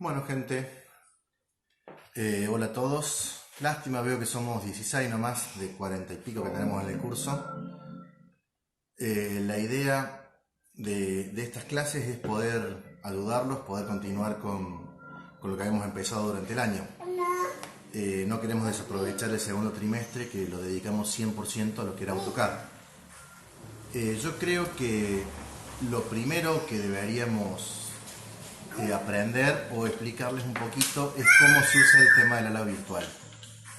Bueno, gente, hola a todos. Lástima, veo que somos 16 nomás de 40 y pico que tenemos en el curso. La idea de estas clases es poder ayudarlos, poder continuar con lo que habíamos empezado durante el año. No queremos desaprovechar el segundo trimestre que lo dedicamos 100% a lo que era AutoCAD. Yo creo que lo primero que deberíamos aprender o explicarles un poquito es cómo se usa el tema del aula virtual.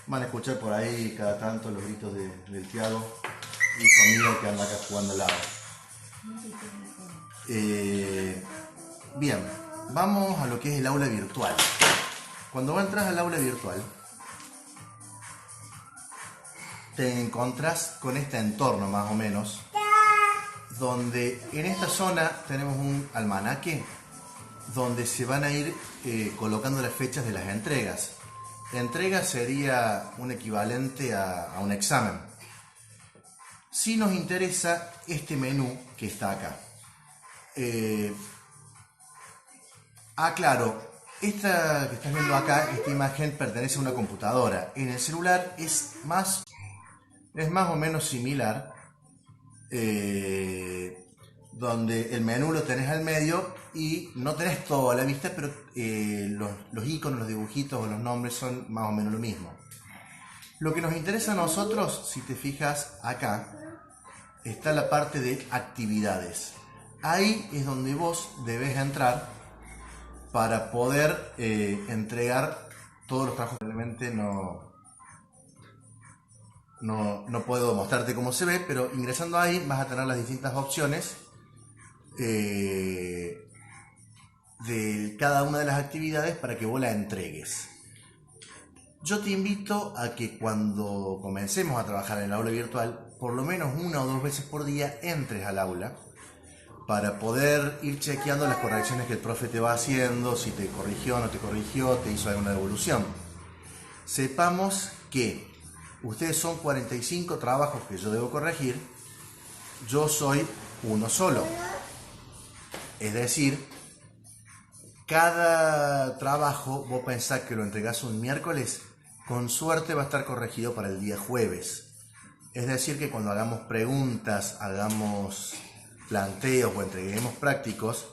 Van a escuchar por ahí cada tanto los gritos del Tiago y conmigo que anda acá jugando al lado. Bien, vamos a lo que es el aula virtual. Cuando entras al aula virtual, te encontrás con este entorno más o menos, donde en esta zona tenemos un almanaque donde se van a ir colocando las fechas de las entregas. La entrega sería un equivalente a un examen. Si nos interesa este menú que está acá. Claro, esta que estás viendo acá, esta imagen pertenece a una computadora. En el celular es más o menos similar, donde el menú lo tenés al medio y no tenés todo a la vista, pero los iconos, los dibujitos o los nombres son más o menos lo mismo. Lo que nos interesa a nosotros, si te fijas acá, está la parte de actividades. Ahí es donde vos debes entrar para poder entregar todos los trabajos. Realmente no puedo mostrarte cómo se ve, pero ingresando ahí vas a tener las distintas opciones de cada una de las actividades para que vos la entregues. Yo te invito a que cuando comencemos a trabajar en el aula virtual, por lo menos 1 o 2 veces por día entres al aula para poder ir chequeando las correcciones que el profe te va haciendo, si te corrigió o no te corrigió, te hizo alguna devolución. Sepamos que ustedes son 45 trabajos que yo debo corregir, yo soy uno solo. Es decir, cada trabajo vos pensás que lo entregás un miércoles, con suerte va a estar corregido para el día jueves. Es decir, que cuando hagamos preguntas, hagamos planteos o entreguemos prácticos,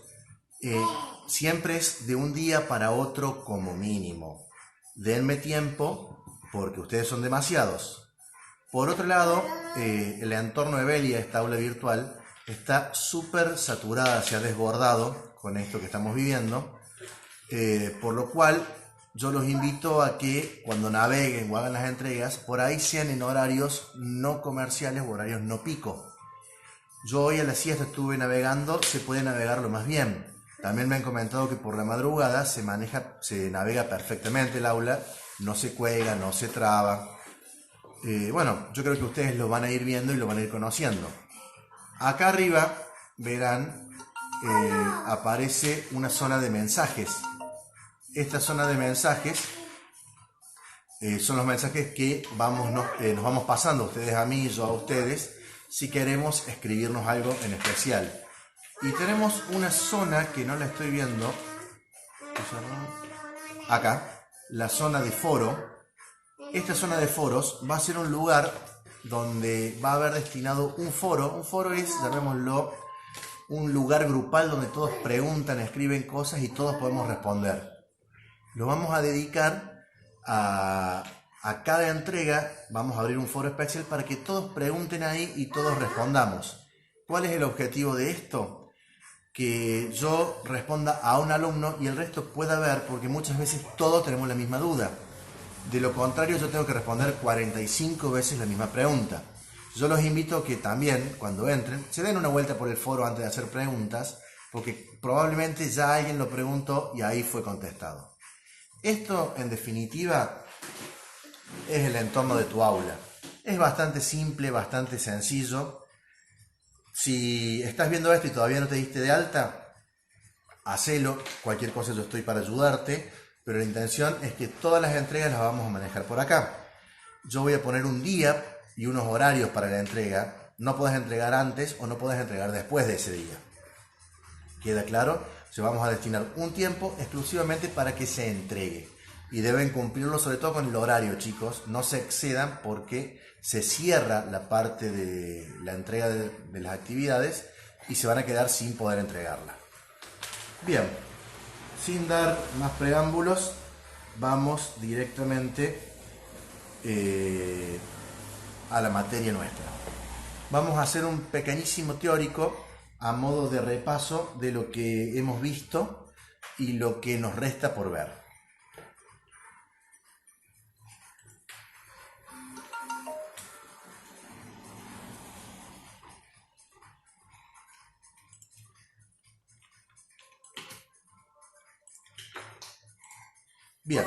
siempre es de un día para otro como mínimo. Denme tiempo porque ustedes son demasiados. Por otro lado, el entorno de Belia, esta aula virtual, está súper saturada, se ha desbordado con esto que estamos viviendo, por lo cual yo los invito a que cuando naveguen o hagan las entregas, por ahí sean en horarios no comerciales o horarios no pico. Yo hoy a la siesta estuve navegando, se puede navegarlo más bien. También me han comentado que por la madrugada se navega perfectamente el aula, no se cuelga, no se traba. Bueno, yo creo que ustedes lo van a ir viendo y lo van a ir conociendo. Acá arriba verán, aparece una zona de mensajes. Esta zona de mensajes son los mensajes que nos vamos pasando, ustedes a mí, yo a ustedes, si queremos escribirnos algo en especial. Y tenemos una zona que no la estoy viendo, acá, la zona de foro. Esta zona de foros va a ser un lugar donde va a haber destinado un foro. Un foro es, llamémoslo, un lugar grupal donde todos preguntan, escriben cosas y todos podemos responder. Lo vamos a dedicar a cada entrega, vamos a abrir un foro especial para que todos pregunten ahí y todos respondamos. ¿Cuál es el objetivo de esto? Que yo responda a un alumno y el resto pueda ver, porque muchas veces todos tenemos la misma duda. De lo contrario, yo tengo que responder 45 veces la misma pregunta. Yo los invito a que también, cuando entren, se den una vuelta por el foro antes de hacer preguntas, porque probablemente ya alguien lo preguntó y ahí fue contestado. Esto, en definitiva, es el entorno de tu aula. Es bastante simple, bastante sencillo. Si estás viendo esto y todavía no te diste de alta, hacelo. Cualquier cosa yo estoy para ayudarte. Pero la intención es que todas las entregas las vamos a manejar por acá. Yo voy a poner un día y unos horarios para la entrega. No podés entregar antes o no podés entregar después de ese día. ¿Queda claro? O sea, vamos a destinar un tiempo exclusivamente para que se entregue. Y deben cumplirlo sobre todo con el horario, chicos. No se excedan porque se cierra la parte de la entrega de las actividades y se van a quedar sin poder entregarla. Bien, sin dar más preámbulos, vamos directamente a la materia nuestra. Vamos a hacer un pequeñísimo teórico a modo de repaso de lo que hemos visto y lo que nos resta por ver. Bien,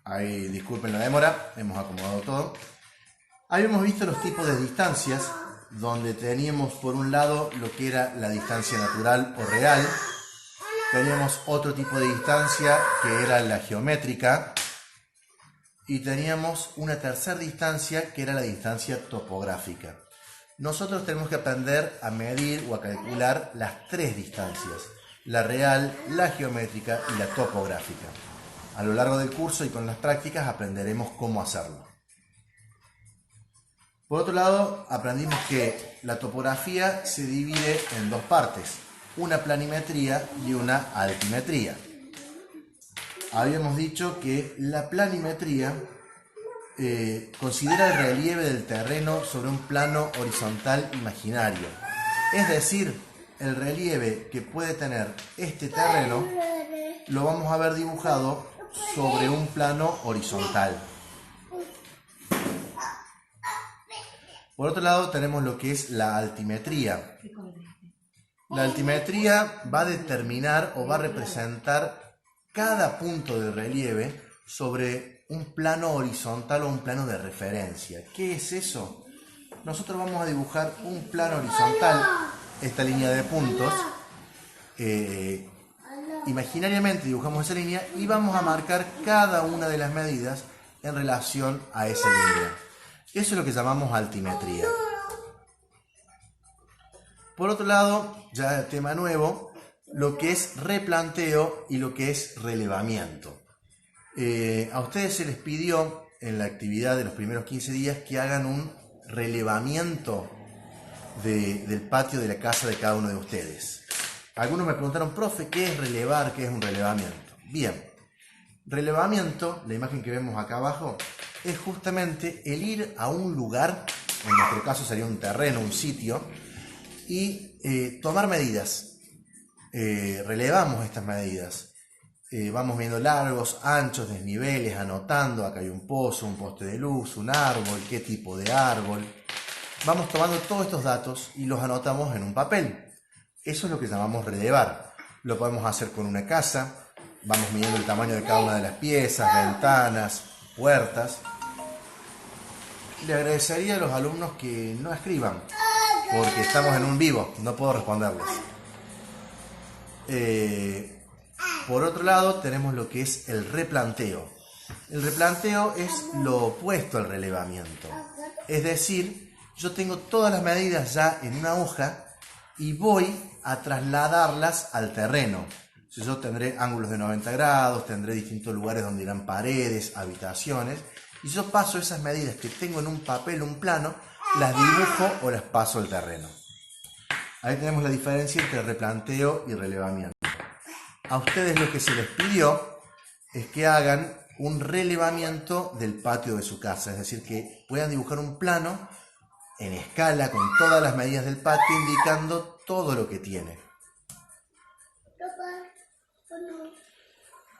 ahí disculpen la demora, hemos acomodado todo. Habíamos visto los tipos de distancias, donde teníamos por un lado lo que era la distancia natural o real, teníamos otro tipo de distancia que era la geométrica, y teníamos una tercera distancia que era la distancia topográfica. Nosotros tenemos que aprender a medir o a calcular las tres distancias, la real, la geométrica y la topográfica. A lo largo del curso y con las prácticas aprenderemos cómo hacerlo. Por otro lado, aprendimos que la topografía se divide en dos partes, una planimetría y una altimetría. Habíamos dicho que la planimetría considera el relieve del terreno sobre un plano horizontal imaginario. Es decir, el relieve que puede tener este terreno lo vamos a ver dibujado sobre un plano horizontal. Por otro lado tenemos lo que es la altimetría. La altimetría va a determinar o va a representar cada punto de relieve sobre un plano horizontal o un plano de referencia. ¿Qué es eso? Nosotros vamos a dibujar un plano horizontal, esta línea de puntos. Imaginariamente dibujamos esa línea y vamos a marcar cada una de las medidas en relación a esa línea. Eso es lo que llamamos altimetría. Por otro lado, ya tema nuevo, lo que es replanteo y lo que es relevamiento. A ustedes se les pidió en la actividad de los primeros 15 días que hagan un relevamiento del patio de la casa de cada uno de ustedes. Algunos me preguntaron, profe, ¿qué es relevar? ¿Qué es un relevamiento? Bien, relevamiento, la imagen que vemos acá abajo, es justamente el ir a un lugar, en nuestro caso sería un terreno, un sitio, y tomar medidas. Relevamos estas medidas. Vamos viendo largos, anchos, desniveles, anotando, acá hay un pozo, un poste de luz, un árbol, qué tipo de árbol. Vamos tomando todos estos datos y los anotamos en un papel. Eso es lo que llamamos relevar. Lo podemos hacer con una casa, vamos midiendo el tamaño de cada una de las piezas, ventanas, puertas. Le agradecería a los alumnos que no escriban, porque estamos en un vivo, no puedo responderles. Por otro lado, tenemos lo que es el replanteo. El replanteo es lo opuesto al relevamiento. Es decir, yo tengo todas las medidas ya en una hoja y voy a trasladarlas al terreno. Yo tendré ángulos de 90 grados, tendré distintos lugares donde irán paredes, habitaciones, y yo paso esas medidas que tengo en un papel, un plano, las dibujo o las paso al terreno. Ahí tenemos la diferencia entre replanteo y relevamiento. A ustedes lo que se les pidió es que hagan un relevamiento del patio de su casa, es decir, que puedan dibujar un plano en escala con todas las medidas del patio indicando todo lo que tiene.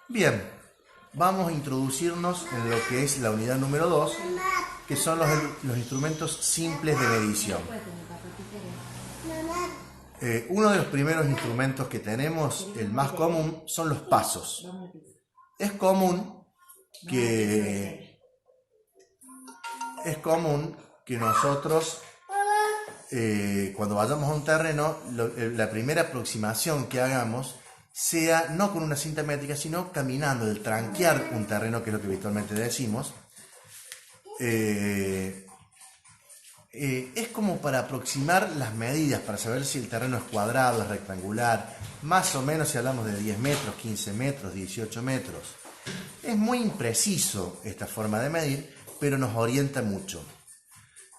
Bien, vamos a introducirnos en lo que es la unidad número 2, que son los instrumentos simples de medición. Uno de los primeros instrumentos que tenemos, el más común, son los pasos. Es común que nosotros, cuando vayamos a un terreno, la primera aproximación que hagamos sea no con una cinta métrica, sino caminando, el tranquear un terreno, que es lo que habitualmente decimos. Es como para aproximar las medidas, para saber si el terreno es cuadrado, es rectangular, más o menos si hablamos de 10 metros, 15 metros, 18 metros. Es muy impreciso esta forma de medir, pero nos orienta mucho.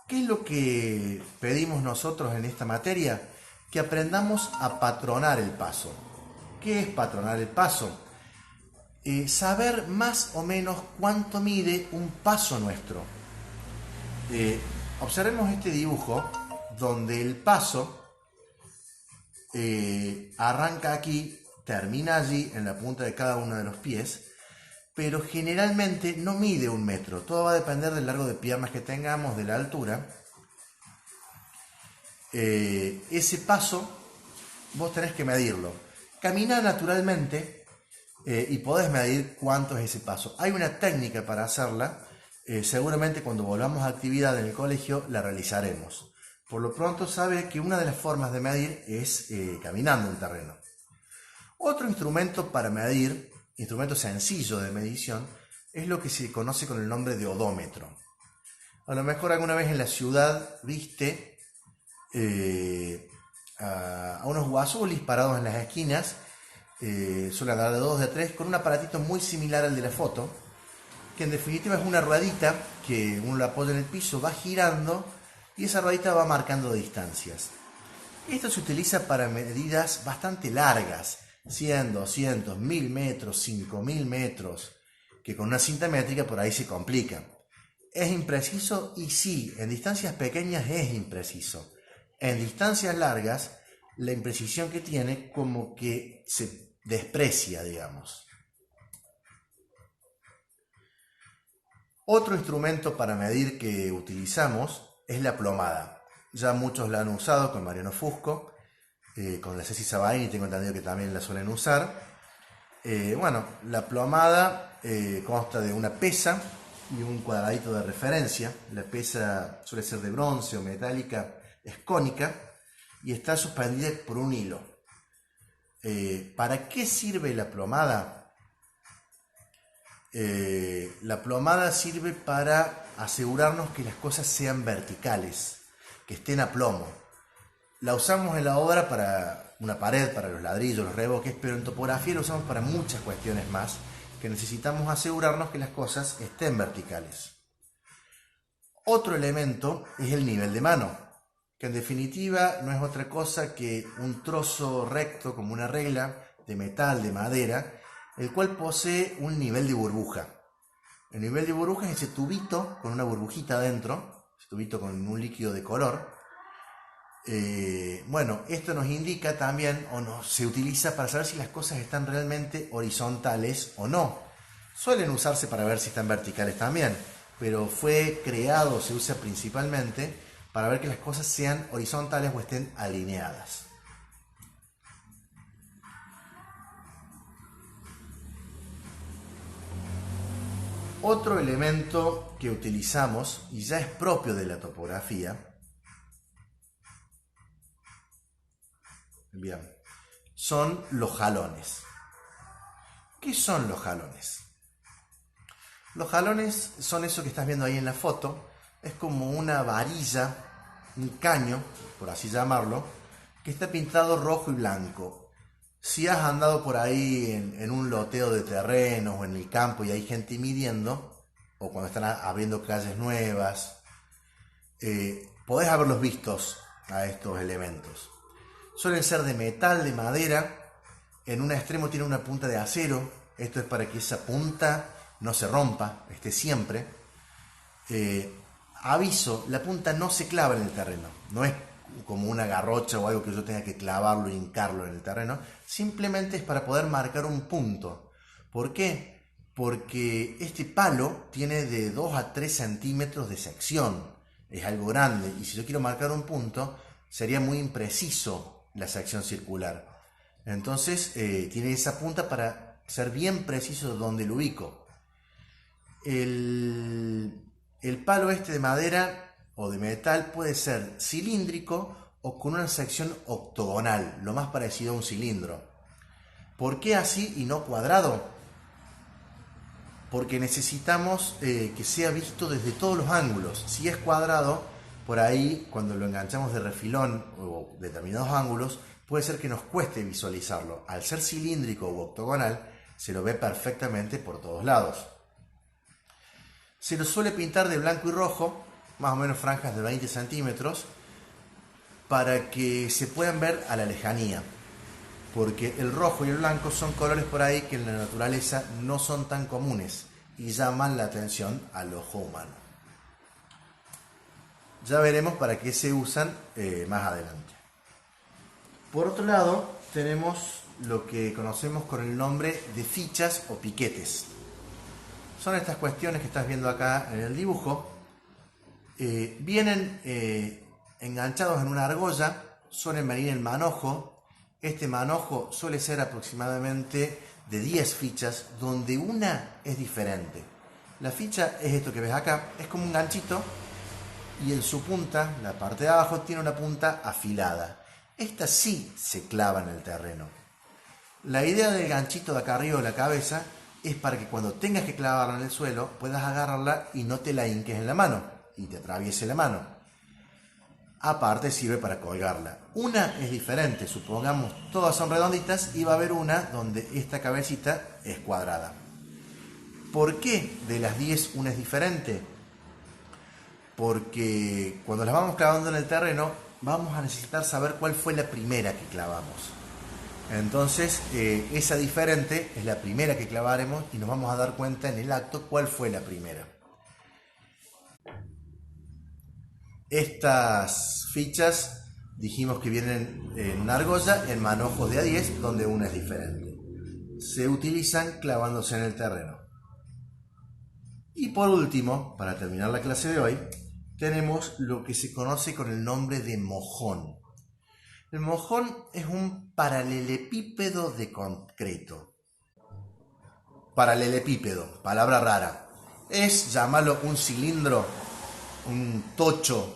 ¿Qué es lo que pedimos nosotros en esta materia? Que aprendamos a patronar el paso. ¿Qué es patronar el paso? Saber más o menos cuánto mide un paso nuestro. Observemos este dibujo donde el paso arranca aquí, termina allí en la punta de cada uno de los pies, pero generalmente no mide 1 metro. Todo va a depender del largo de piernas que tengamos, de la altura. Ese paso vos tenés que medirlo. Camina naturalmente y podés medir cuánto es ese paso. Hay una técnica para hacerla. Seguramente cuando volvamos a actividad en el colegio la realizaremos. Por lo pronto sabe que una de las formas de medir es caminando un terreno. Otro instrumento para medir, instrumento sencillo de medición, es lo que se conoce con el nombre de odómetro. A lo mejor alguna vez en la ciudad viste a unos guasolis parados en las esquinas, suelen andar de 2 de 3, con un aparatito muy similar al de la foto, que en definitiva es una ruedita que uno la apoya en el piso, va girando y esa ruedita va marcando distancias. Esto se utiliza para medidas bastante largas, 100, 200, 1000 metros, 5000 metros, que con una cinta métrica por ahí se complica. ¿Es impreciso? Y sí, en distancias pequeñas es impreciso. En distancias largas, la imprecisión que tiene como que se desprecia, digamos. Otro instrumento para medir que utilizamos es la plomada. Ya muchos la han usado con Mariano Fusco, con la Ceci Sabaini tengo entendido que también la suelen usar. La plomada consta de una pesa y un cuadradito de referencia. La pesa suele ser de bronce o metálica, es cónica y está suspendida por un hilo. ¿Para qué sirve la plomada? La plomada sirve para asegurarnos que las cosas sean verticales, que estén a plomo. La usamos en la obra para una pared, para los ladrillos, los revoques, pero en topografía la usamos para muchas cuestiones más, que necesitamos asegurarnos que las cosas estén verticales. Otro elemento es el nivel de mano, que en definitiva no es otra cosa que un trozo recto como una regla de metal, de madera, el cual posee un nivel de burbuja. El nivel de burbuja es ese tubito con una burbujita adentro, ese tubito con un líquido de color. Esto nos indica también, se utiliza para saber si las cosas están realmente horizontales o no. Suelen usarse para ver si están verticales también, pero fue creado, se usa principalmente para ver que las cosas sean horizontales o estén alineadas. Otro elemento que utilizamos, y ya es propio de la topografía, son los jalones. ¿Qué son los jalones? Los jalones son eso que estás viendo ahí en la foto. Es como una varilla, un caño, por así llamarlo, que está pintado rojo y blanco. Si has andado por ahí en un loteo de terrenos o en el campo y hay gente midiendo, o cuando están abriendo calles nuevas, podés haberlos vistos a estos elementos. Suelen ser de metal, de madera, en un extremo tiene una punta de acero, esto es para que esa punta no se rompa, esté siempre. Aviso, la punta no se clava en el terreno, no es como una garrocha o algo que yo tenga que clavarlo e hincarlo en el terreno, simplemente es para poder marcar un punto. ¿Por qué? Porque este palo tiene de 2 a 3 centímetros de sección, es algo grande, y si yo quiero marcar un punto, sería muy impreciso la sección circular. Entonces tiene esa punta para ser bien preciso de dónde lo ubico. El palo este de madera o de metal puede ser cilíndrico o con una sección octogonal, lo más parecido a un cilindro. ¿Por qué así y no cuadrado? Porque necesitamos que sea visto desde todos los ángulos. Si es cuadrado, por ahí cuando lo enganchamos de refilón o determinados ángulos, puede ser que nos cueste visualizarlo. Al ser cilíndrico u octogonal, se lo ve perfectamente por todos lados. Se lo suele pintar de blanco y rojo, más o menos franjas de 20 centímetros, para que se puedan ver a la lejanía. Porque el rojo y el blanco son colores por ahí que en la naturaleza no son tan comunes y llaman la atención al ojo humano. Ya veremos para qué se usan más adelante. Por otro lado, tenemos lo que conocemos con el nombre de fichas o piquetes. Son estas cuestiones que estás viendo acá en el dibujo. Vienen enganchados en una argolla, suelen venir en manojo. Este manojo suele ser aproximadamente de 10 fichas, donde una es diferente. La ficha es esto que ves acá, es como un ganchito y en su punta, la parte de abajo, tiene una punta afilada. Esta sí se clava en el terreno. La idea del ganchito de acá arriba de la cabeza es para que cuando tengas que clavarla en el suelo puedas agarrarla y no te la hinques en la mano y te atraviese la mano. Aparte sirve para colgarla. Una es diferente, supongamos todas son redonditas y va a haber una donde esta cabecita es cuadrada. ¿Por qué de las 10 una es diferente? Porque cuando las vamos clavando en el terreno vamos a necesitar saber cuál fue la primera que clavamos. Entonces esa diferente es la primera que clavaremos y nos vamos a dar cuenta en el acto cuál fue la primera. Estas fichas dijimos que vienen en una argolla en manojos de A10 donde una es diferente. Se utilizan clavándose en el terreno. Y por último, para terminar la clase de hoy, tenemos lo que se conoce con el nombre de mojón. El mojón es un paralelepípedo de concreto. Paralelepípedo, palabra rara. Es, llamarlo un cilindro, un tocho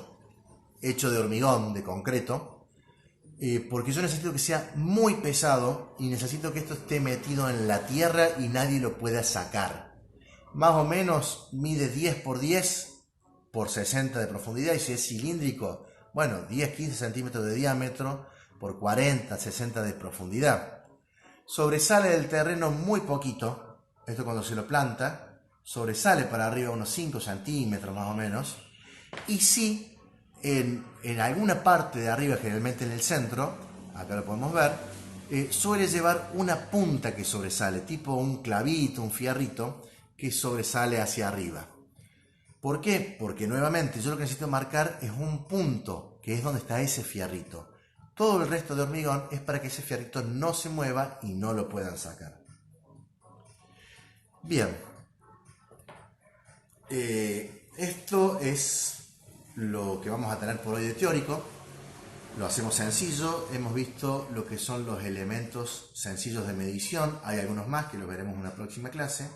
hecho de hormigón, de concreto, porque yo necesito que sea muy pesado y necesito que esto esté metido en la tierra y nadie lo pueda sacar. Más o menos mide 10 por 10 por 60 de profundidad y si es cilíndrico, bueno, 10-15 centímetros de diámetro por 40-60 de profundidad. Sobresale del terreno muy poquito, esto cuando se lo planta, sobresale para arriba unos 5 centímetros más o menos, y sí, en alguna parte de arriba, generalmente en el centro, acá lo podemos ver, suele llevar una punta que sobresale, tipo un clavito, un fierrito, que sobresale hacia arriba. ¿Por qué? Porque nuevamente yo lo que necesito marcar es un punto, que es donde está ese fierrito. Todo el resto de hormigón es para que ese fierrito no se mueva y no lo puedan sacar. Bien. Esto es lo que vamos a tener por hoy de teórico. Lo hacemos sencillo. Hemos visto lo que son los elementos sencillos de medición. Hay algunos más que los veremos en una próxima clase.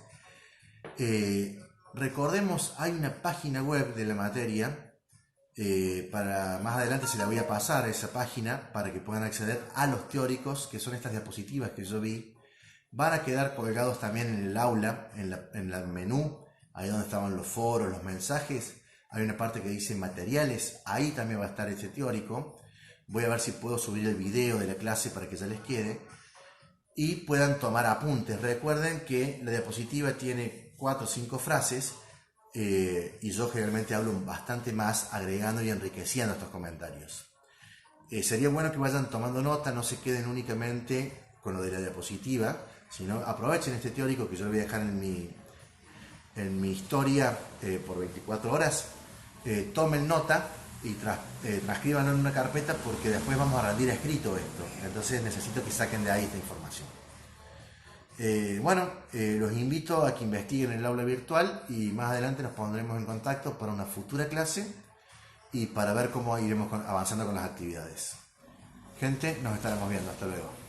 Recordemos, hay una página web de la materia. Para más adelante se la voy a pasar a esa página para que puedan acceder a los teóricos, que son estas diapositivas que yo vi. Van a quedar colgados también en el aula, en el menú, ahí donde estaban los foros, los mensajes. Hay una parte que dice materiales, ahí también va a estar ese teórico. Voy a ver si puedo subir el video de la clase para que ya les quede y puedan tomar apuntes. Recuerden que la diapositiva tiene 4 o 5 frases y yo generalmente hablo bastante más agregando y enriqueciendo estos comentarios. Sería bueno que vayan tomando nota, no se queden únicamente con lo de la diapositiva, sino aprovechen este teórico que yo lo voy a dejar en mi historia por 24 horas. Tomen nota y transcríbanlo en una carpeta porque después vamos a rendir escrito esto. Entonces necesito que saquen de ahí esta información. Los invito a que investiguen en el aula virtual y más adelante nos pondremos en contacto para una futura clase y para ver cómo iremos avanzando con las actividades. Gente, nos estaremos viendo. Hasta luego.